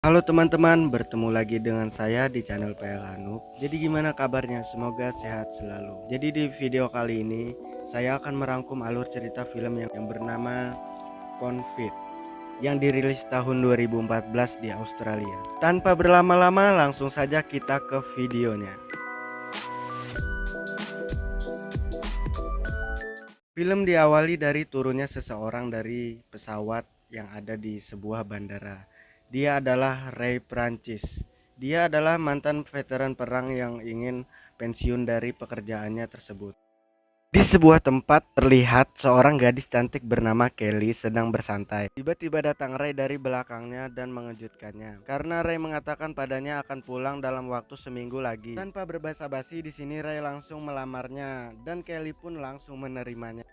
Halo teman-teman, bertemu lagi dengan saya di channel PL Hanuk. Jadi gimana kabarnya? Semoga sehat selalu. Jadi di video kali ini saya akan merangkum alur cerita film yang bernama Confit yang dirilis tahun 2014 di Australia. Tanpa berlama-lama langsung saja kita ke videonya. Film diawali dari turunnya seseorang dari pesawat yang ada di sebuah bandara. Dia adalah Ray Prancis. Dia adalah mantan veteran perang yang ingin pensiun dari pekerjaannya tersebut. Di sebuah tempat terlihat seorang gadis cantik bernama Kelly sedang bersantai. Tiba-tiba datang Ray dari belakangnya dan mengejutkannya. Karena Ray mengatakan padanya akan pulang dalam waktu seminggu lagi. Tanpa berbasa-basi di sini Ray langsung melamarnya dan Kelly pun langsung menerimanya.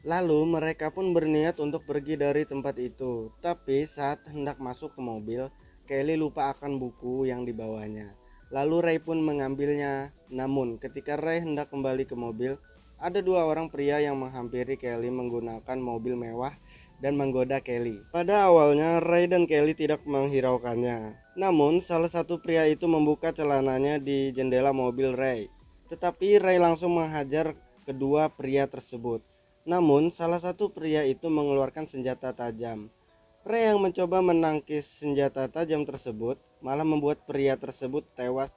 Lalu mereka pun berniat untuk pergi dari tempat itu. Tapi saat hendak masuk ke mobil, Kelly lupa akan buku yang dibawanya. Lalu Ray pun mengambilnya. Namun ketika Ray hendak kembali ke mobil, ada dua orang pria yang menghampiri Kelly menggunakan mobil mewah dan menggoda Kelly. Pada awalnya Ray dan Kelly tidak menghiraukannya. Namun salah satu pria itu membuka celananya di jendela mobil Ray. Tetapi Ray langsung menghajar kedua pria tersebut. Namun salah satu pria itu mengeluarkan senjata tajam. Ray yang mencoba menangkis senjata tajam tersebut malah membuat pria tersebut tewas.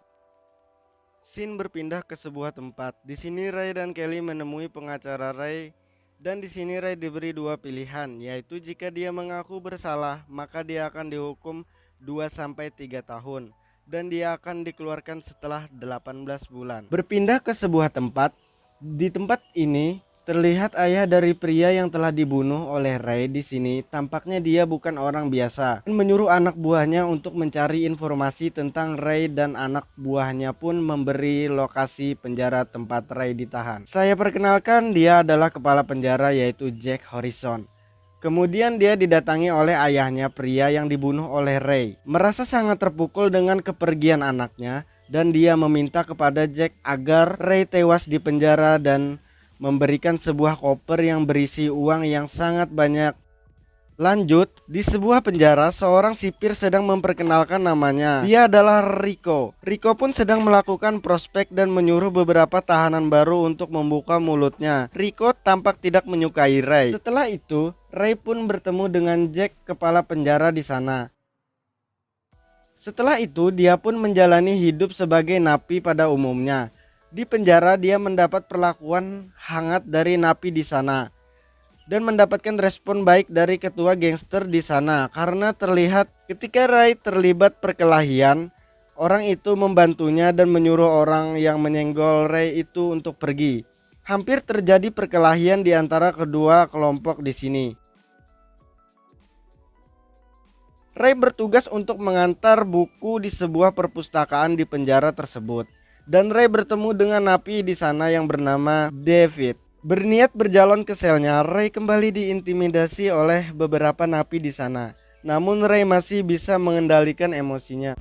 Scene berpindah ke sebuah tempat. Di sini Ray dan Kelly menemui pengacara Ray dan di sini Ray diberi dua pilihan, yaitu jika dia mengaku bersalah, maka dia akan dihukum 2 sampai 3 tahun dan dia akan dikeluarkan setelah 18 bulan. Berpindah ke sebuah tempat. Di tempat ini terlihat ayah dari pria yang telah dibunuh oleh Ray. Di sini tampaknya dia bukan orang biasa dan menyuruh anak buahnya untuk mencari informasi tentang Ray dan anak buahnya pun memberi lokasi penjara tempat Ray ditahan. Saya perkenalkan, dia adalah kepala penjara yaitu Jack Harrison. Kemudian dia didatangi oleh ayahnya pria yang dibunuh oleh Ray. Merasa sangat terpukul dengan kepergian anaknya dan dia meminta kepada Jack agar Ray tewas di penjara dan memberikan sebuah koper yang berisi uang yang sangat banyak. Lanjut, di sebuah penjara seorang sipir sedang memperkenalkan namanya. Dia adalah Rico. Rico pun sedang melakukan prospek dan menyuruh beberapa tahanan baru untuk membuka mulutnya. Rico tampak tidak menyukai Ray. Setelah itu, Ray pun bertemu dengan Jack, kepala penjara di sana. Setelah itu, dia pun menjalani hidup sebagai napi pada umumnya. Di penjara dia mendapat perlakuan hangat dari napi di sana dan mendapatkan respon baik dari ketua gangster di sana karena terlihat ketika Ray terlibat perkelahian, orang itu membantunya dan menyuruh orang yang menyenggol Ray itu untuk pergi. Hampir terjadi perkelahian di antara kedua kelompok di sini. Ray bertugas untuk mengantar buku di sebuah perpustakaan di penjara tersebut. Dan Ray bertemu dengan napi di sana yang bernama David. Berniat berjalan ke selnya, Ray kembali diintimidasi oleh beberapa napi di sana. Namun Ray masih bisa mengendalikan emosinya.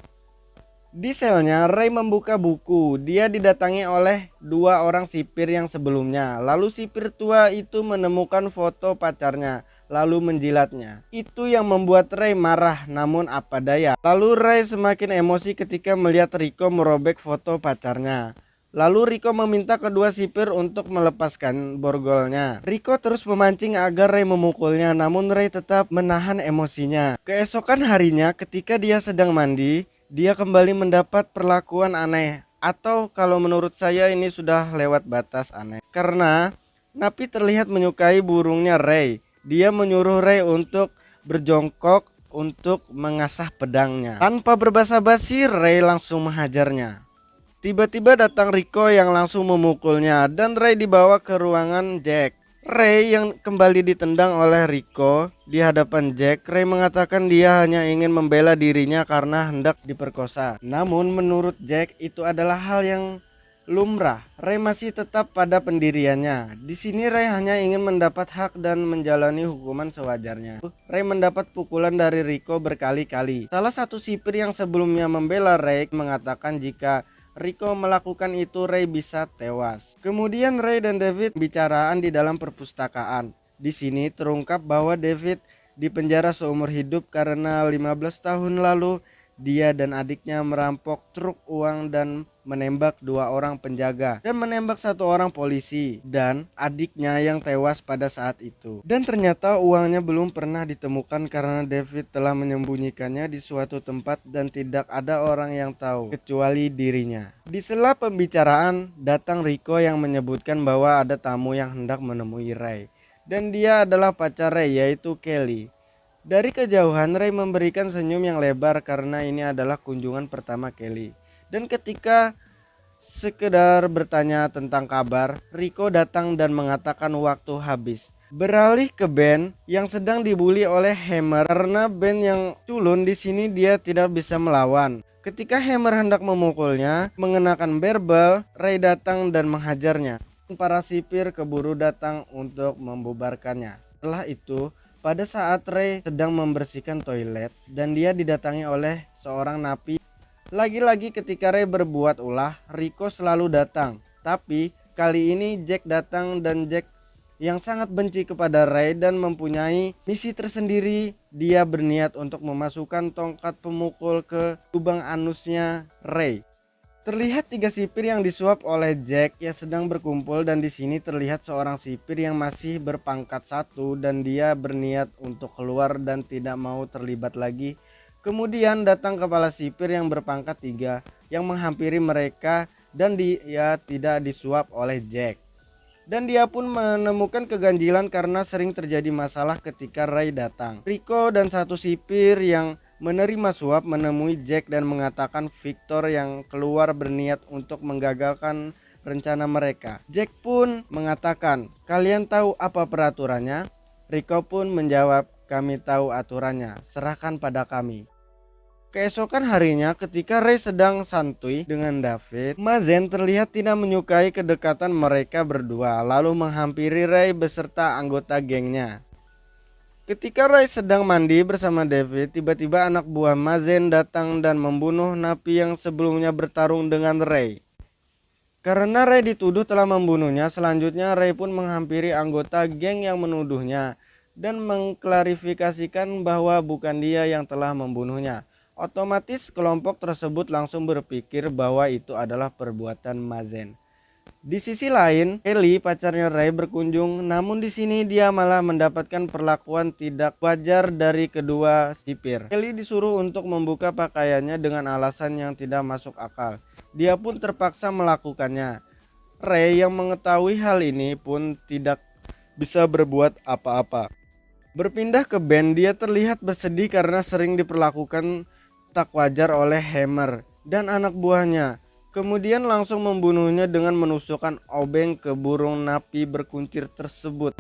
Di selnya, Ray membuka buku. Dia didatangi oleh dua orang sipir yang sebelumnya. Lalu sipir tua itu menemukan foto pacarnya, lalu menjilatnya. Itu yang membuat Ray marah, namun apa daya. Lalu Ray semakin emosi ketika melihat Rico merobek foto pacarnya. Lalu Rico meminta kedua sipir untuk melepaskan borgolnya. Rico terus memancing agar Ray memukulnya, namun Ray tetap menahan emosinya. Keesokan harinya ketika dia sedang mandi, dia kembali mendapat perlakuan aneh. Atau kalau menurut saya ini sudah lewat batas aneh. Karena napi terlihat menyukai burungnya Ray. Dia menyuruh Ray untuk berjongkok untuk mengasah pedangnya. Tanpa berbasa-basi, Ray langsung menghajarnya. Tiba-tiba datang Rico yang langsung memukulnya dan Ray dibawa ke ruangan Jack. Ray yang kembali ditendang oleh Rico di hadapan Jack. Ray mengatakan dia hanya ingin membela dirinya karena hendak diperkosa. Namun menurut Jack itu adalah hal yang lumrah. Ray masih tetap pada pendiriannya. Di sini Ray hanya ingin mendapat hak dan menjalani hukuman sewajarnya. Ray mendapat pukulan dari Rico berkali-kali. Salah satu sipir yang sebelumnya membela Ray mengatakan jika Rico melakukan itu Ray bisa tewas. Kemudian Ray dan David bicaraan di dalam perpustakaan. Di sini terungkap bahwa David dipenjara seumur hidup karena 15 tahun lalu dia dan adiknya merampok truk uang dan menembak 2 orang penjaga dan menembak 1 orang polisi dan adiknya yang tewas pada saat itu. Dan ternyata uangnya belum pernah ditemukan karena David telah menyembunyikannya di suatu tempat dan tidak ada orang yang tahu kecuali dirinya. Di sela pembicaraan datang Rico yang menyebutkan bahwa ada tamu yang hendak menemui Ray dan dia adalah pacar Ray yaitu Kelly. Dari kejauhan Ray memberikan senyum yang lebar karena ini adalah kunjungan pertama Kelly. Dan ketika sekedar bertanya tentang kabar, Rico datang dan mengatakan waktu habis. Beralih ke Ben yang sedang dibully oleh Hammer karena Ben yang culun di sini dia tidak bisa melawan. Ketika Hammer hendak memukulnya mengenakan berbal, Ray datang dan menghajarnya. Para sipir keburu datang untuk membubarkannya. Setelah itu, pada saat Ray sedang membersihkan toilet dan dia didatangi oleh seorang napi. Lagi-lagi ketika Ray berbuat ulah, Rico selalu datang. Tapi kali ini Jack datang dan Jack yang sangat benci kepada Ray dan mempunyai misi tersendiri. Dia berniat untuk memasukkan tongkat pemukul ke lubang anusnya Ray. Terlihat 3 sipir yang disuap oleh Jack yang sedang berkumpul dan di sini terlihat seorang sipir yang masih berpangkat 1 dan dia berniat untuk keluar dan tidak mau terlibat lagi. Kemudian datang kepala sipir yang berpangkat 3 yang menghampiri mereka dan dia tidak disuap oleh Jack. Dan dia pun menemukan keganjilan karena sering terjadi masalah ketika Ray datang. Rico dan 1 sipir yang menerima suap menemui Jack dan mengatakan Victor yang keluar berniat untuk menggagalkan rencana mereka. Jack pun mengatakan, "Kalian tahu apa peraturannya?" Rico pun menjawab, "Kami tahu aturannya, serahkan pada kami." Keesokan harinya ketika Ray sedang santuy dengan David, Mazen terlihat tidak menyukai kedekatan mereka berdua lalu menghampiri Ray beserta anggota gengnya. Ketika Ray sedang mandi bersama David, tiba-tiba anak buah Mazen datang dan membunuh napi yang sebelumnya bertarung dengan Ray. Karena Ray dituduh telah membunuhnya, selanjutnya Ray pun menghampiri anggota geng yang menuduhnya dan mengklarifikasikan bahwa bukan dia yang telah membunuhnya. Otomatis kelompok tersebut langsung berpikir bahwa itu adalah perbuatan Mazen. Di sisi lain, Kelly pacarnya Ray berkunjung, namun di sini dia malah mendapatkan perlakuan tidak wajar dari kedua sipir. Kelly disuruh untuk membuka pakaiannya dengan alasan yang tidak masuk akal. Dia pun terpaksa melakukannya. Ray yang mengetahui hal ini pun tidak bisa berbuat apa-apa. Berpindah ke Ben, dia terlihat bersedih karena sering diperlakukan tak wajar oleh Hammer dan anak buahnya. Kemudian langsung membunuhnya dengan menusukkan obeng ke burung napi berkuncir tersebut.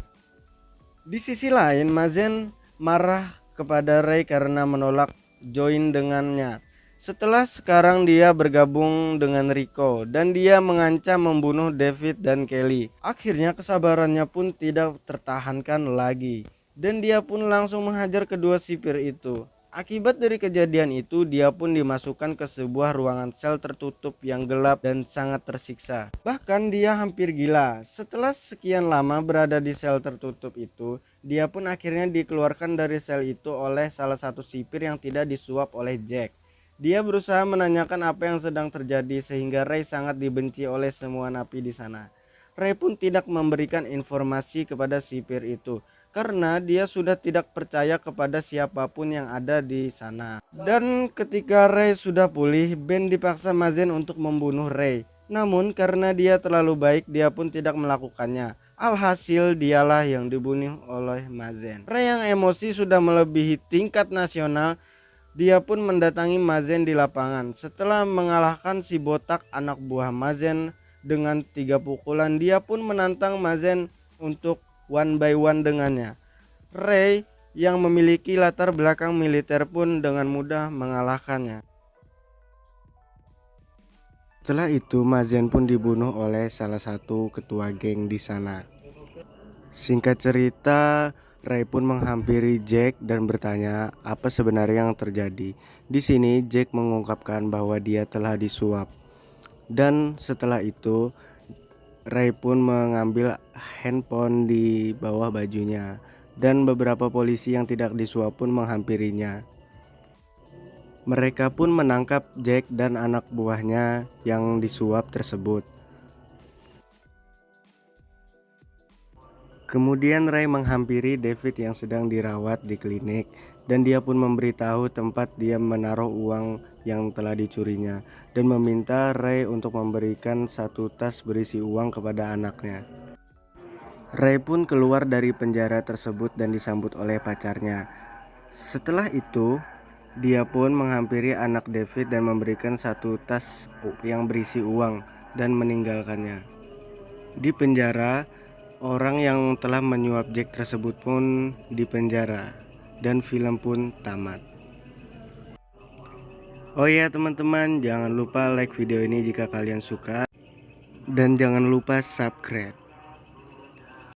Di sisi lain, Mazen marah kepada Ray karena menolak join dengannya. Setelah sekarang dia bergabung dengan Rico dan dia mengancam membunuh David dan Kelly. Akhirnya kesabarannya pun tidak tertahankan lagi dan dia pun langsung menghajar kedua sipir itu. Akibat dari kejadian itu, dia pun dimasukkan ke sebuah ruangan sel tertutup yang gelap dan sangat tersiksa. Bahkan dia hampir gila. Setelah sekian lama berada di sel tertutup itu, dia pun akhirnya dikeluarkan dari sel itu oleh salah satu sipir yang tidak disuap oleh Jack. Dia berusaha menanyakan apa yang sedang terjadi sehingga Ray sangat dibenci oleh semua napi di sana. Ray pun tidak memberikan informasi kepada sipir itu karena dia sudah tidak percaya kepada siapapun yang ada di sana. Dan ketika Ray sudah pulih, Ben dipaksa Mazen untuk membunuh Ray. Namun karena dia terlalu baik, dia pun tidak melakukannya. Alhasil dialah yang dibunuh oleh Mazen. Ray yang emosi sudah melebihi tingkat nasional, dia pun mendatangi Mazen di lapangan. Setelah mengalahkan si botak anak buah Mazen dengan 3 pukulan, dia pun menantang Mazen untuk one by one dengannya. Ray yang memiliki latar belakang militer pun dengan mudah mengalahkannya. Setelah itu Mazen pun dibunuh oleh salah satu ketua geng di sana. Singkat cerita, Ray pun menghampiri Jack dan bertanya apa sebenarnya yang terjadi. Di sini Jack mengungkapkan bahwa dia telah disuap. Dan setelah itu Ray pun mengambil handphone di bawah bajunya dan beberapa polisi yang tidak disuap pun menghampirinya. Mereka pun menangkap Jack dan anak buahnya yang disuap tersebut. Kemudian Ray menghampiri David yang sedang dirawat di klinik, dan dia pun memberitahu tempat dia menaruh uang yang telah dicurinya dan meminta Ray untuk memberikan satu tas berisi uang kepada anaknya. Ray pun keluar dari penjara tersebut dan disambut oleh pacarnya. Setelah itu, dia pun menghampiri anak David dan memberikan satu tas yang berisi uang dan meninggalkannya. Di penjara, orang yang telah menyuap Jack tersebut pun dipenjara dan film pun tamat. Oh ya teman-teman, jangan lupa like video ini jika kalian suka dan jangan lupa subscribe.